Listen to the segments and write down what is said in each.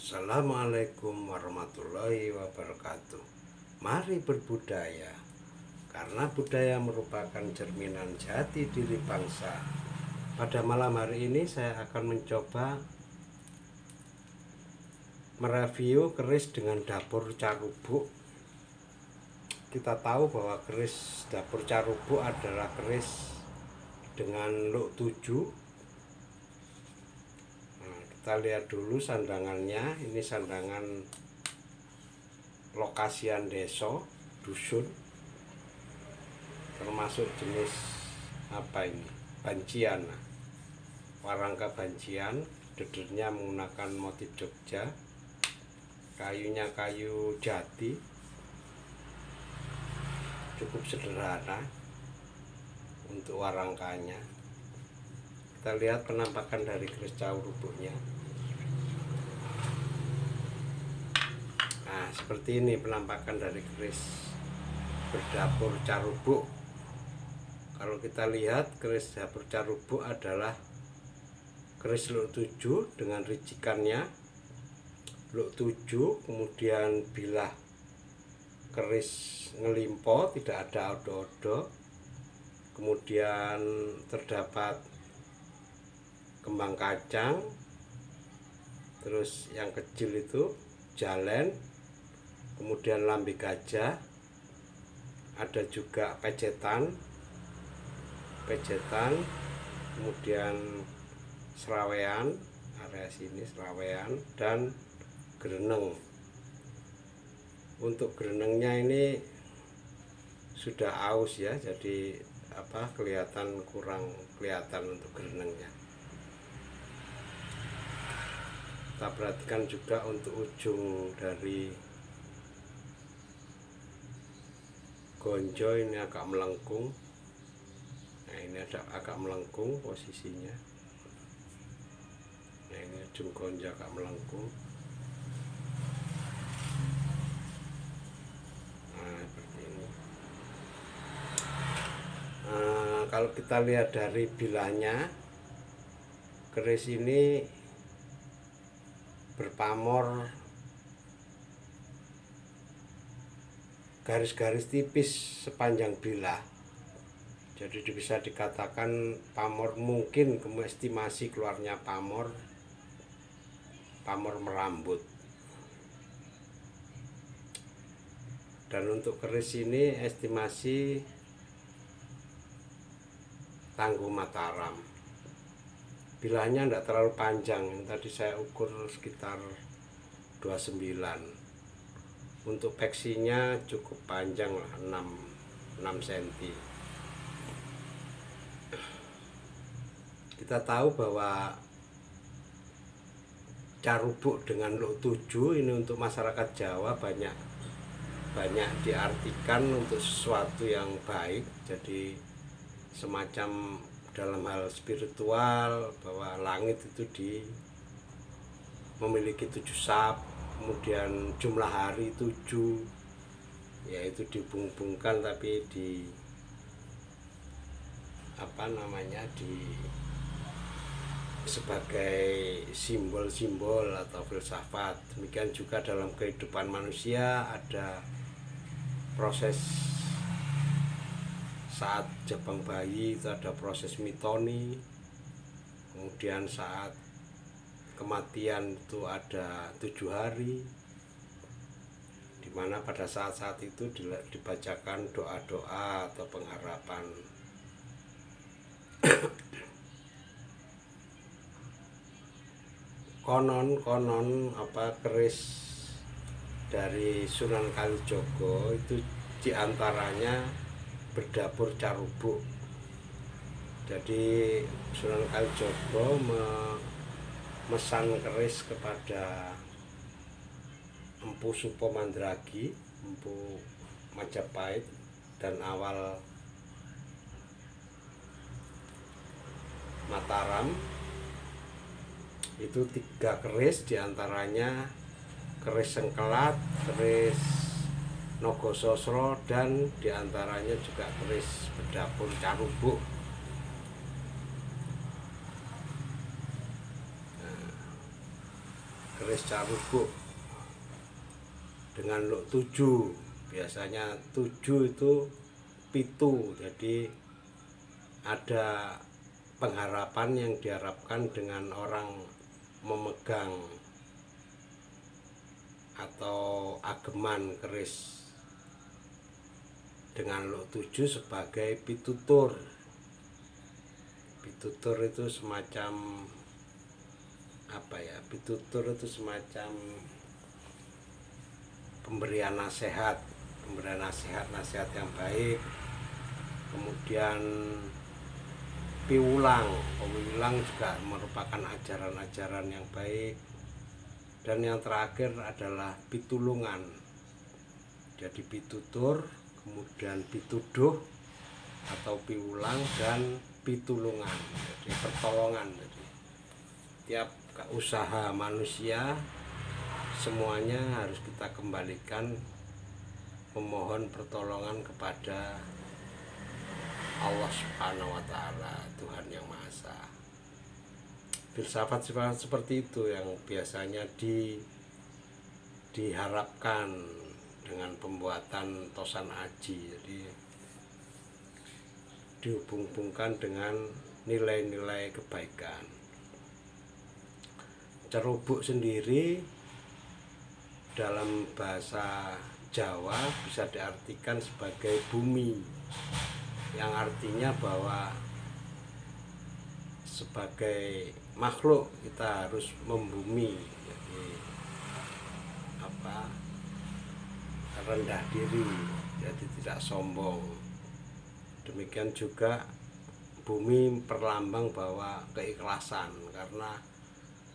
Assalamualaikum warahmatullahi wabarakatuh. Mari berbudaya, karena budaya merupakan cerminan jati diri bangsa. Pada malam hari ini saya akan mencoba mereview keris dengan dapur Carubuk. Kita tahu bahwa keris dapur Carubuk adalah keris dengan look 7. Kita lihat dulu sandangannya. Ini sandangan lokasian desa, dusun, termasuk jenis apa ini, bancian, warangka bancian. Dedernya menggunakan motif Jogja, kayunya kayu jati, cukup sederhana untuk warangkanya. Kita lihat penampakan dari keris Carubuknya. Nah, seperti ini penampakan dari keris berdapur Carubuk. Kalau kita lihat, keris dapur Carubuk adalah keris look 7 dengan ricikannya look 7, kemudian bilah keris ngelimpo, tidak ada odo-odo, kemudian terdapat kembang kacang, terus yang kecil itu jalen, kemudian lambe gajah, ada juga pecetan, kemudian serawean, area sini serawean, dan gereneng. Untuk gerenengnya ini sudah aus ya, jadi kurang kelihatan untuk gerenengnya. Kita perhatikan juga untuk ujung dari gonjo ini agak melengkung. Nah, ini ada agak melengkung posisinya. Nah, ini ujung gonjo agak melengkung. Nah, seperti ini. Kalau kita lihat dari bilahnya, keris ini berpamor garis-garis tipis sepanjang bilah, jadi bisa dikatakan pamor, mungkin estimasi keluarnya pamor merambut. Dan untuk keris ini estimasi Tangguh Mataram. Bilahnya tidak terlalu panjang, tadi saya ukur sekitar 29. Untuk peksinya cukup panjang lah, 6 cm. Kita tahu bahwa Carubuk dengan look 7 ini untuk masyarakat Jawa banyak diartikan untuk sesuatu yang baik, jadi semacam dalam hal spiritual, bahwa langit itu memiliki 7 sap, kemudian jumlah hari 7, yaitu dihubung-hubungkan tapi sebagai simbol-simbol atau filsafat. Demikian juga dalam kehidupan manusia ada proses saat jabang bayi, itu ada proses mitoni, kemudian saat kematian itu ada 7 hari, dimana pada saat-saat itu dibacakan doa-doa atau pengharapan. konon keris dari Sunan Kalijogo itu diantaranya berdapur Carubuk. Jadi Sunan Kalijogo memesan keris kepada Empu Supomandragi, Empu Majapahit, dan awal Mataram. Itu 3 keris, diantaranya keris Sengkelat, keris Nogososro, dan diantaranya juga keris berdapur Carubuk. keris carubuk dengan luk 7. Biasanya 7 itu pitu, jadi ada pengharapan yang diharapkan dengan orang memegang atau ageman keris dengan luk 7 sebagai pitutur. Pitutur itu semacam apa ya? Pitutur itu semacam pemberian nasihat nasihat yang baik. Kemudian piwulang juga merupakan ajaran-ajaran yang baik. Dan yang terakhir adalah pitulungan. Jadi pitutur, kemudian pituduh atau piwulang, dan pitulungan, jadi pertolongan. Jadi tiap usaha manusia semuanya harus kita kembalikan memohon pertolongan kepada Allah Subhanahu wa Ta'ala, Tuhan yang Maha Esa. Filsafat seperti itu yang biasanya diharapkan dengan pembuatan tosan aji. Jadi dihubung-hubungkan dengan nilai-nilai kebaikan. Cerubuk sendiri dalam bahasa Jawa bisa diartikan sebagai bumi, yang artinya bahwa sebagai makhluk kita harus membumi, jadi rendah diri, jadi tidak sombong. Demikian juga bumi perlambang bahwa keikhlasan, karena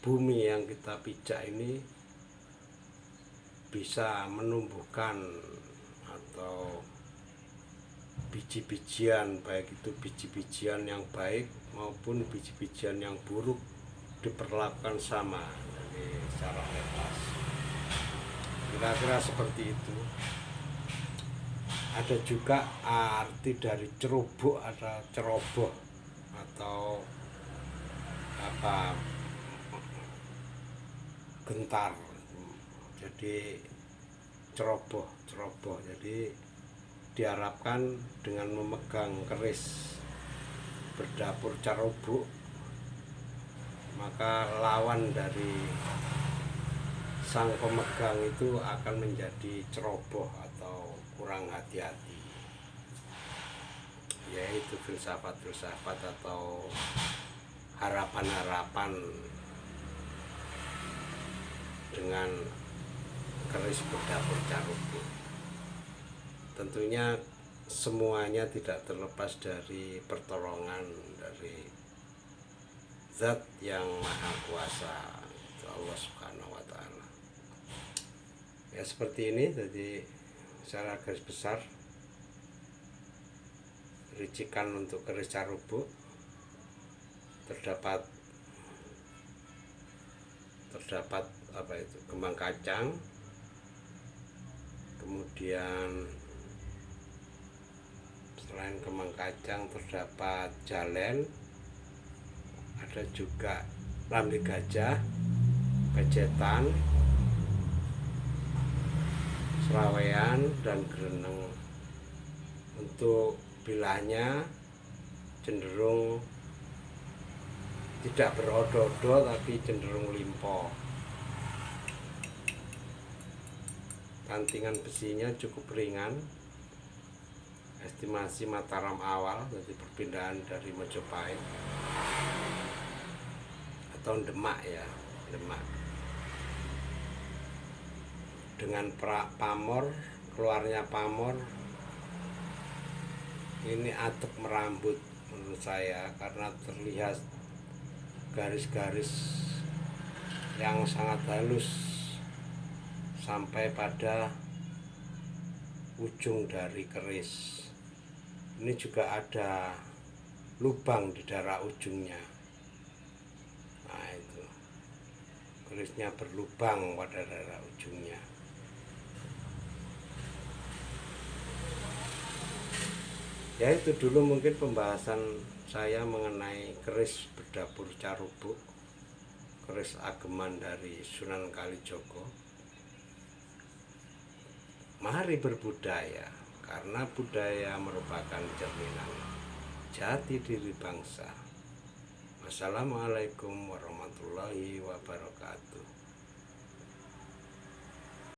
bumi yang kita pijak ini bisa menumbuhkan atau biji-bijian, baik itu biji-bijian yang baik maupun biji-bijian yang buruk, diperlakukan sama, jadi secara bebas. Kira-kira seperti itu. Ada juga arti dari cerubuk atau ceroboh atau gentar. Jadi ceroboh, jadi diharapkan dengan memegang keris berdapur carubuk, maka lawan dari sang pemegang itu akan menjadi ceroboh atau kurang hati-hati. Yaitu filsafat atau harapan-harapan dengan keris berdapur carubuk. Tentunya semuanya tidak terlepas dari pertolongan dari Zat yang Maha Kuasa, Allah Subhanahu wa Ta'ala. Ya seperti ini. Jadi secara garis besar ricikan untuk keris carubuk terdapat kembang kacang, kemudian selain kembang kacang terdapat jalen, ada juga lambe gajah, pecetan, serawean, dan gereneng. Untuk bilahnya cenderung tidak berodo-odo tapi cenderung limpo. Kantingan besinya cukup ringan, estimasi Mataram awal, jadi perpindahan dari Mojopahit atau Demak ya, Demak. Dengan pamor, keluarnya pamor ini aduk merambut menurut saya, karena terlihat garis-garis yang sangat halus sampai pada ujung dari keris. Ini juga ada lubang di daerah ujungnya. Nah itu, kerisnya berlubang pada daerah ujungnya. Ya itu dulu mungkin pembahasan saya mengenai keris berdapur carubuk. keris ageman dari Sunan Kalijogo. Mari berbudaya, karena budaya merupakan cerminan jati diri bangsa. Wassalamualaikum warahmatullahi wabarakatuh.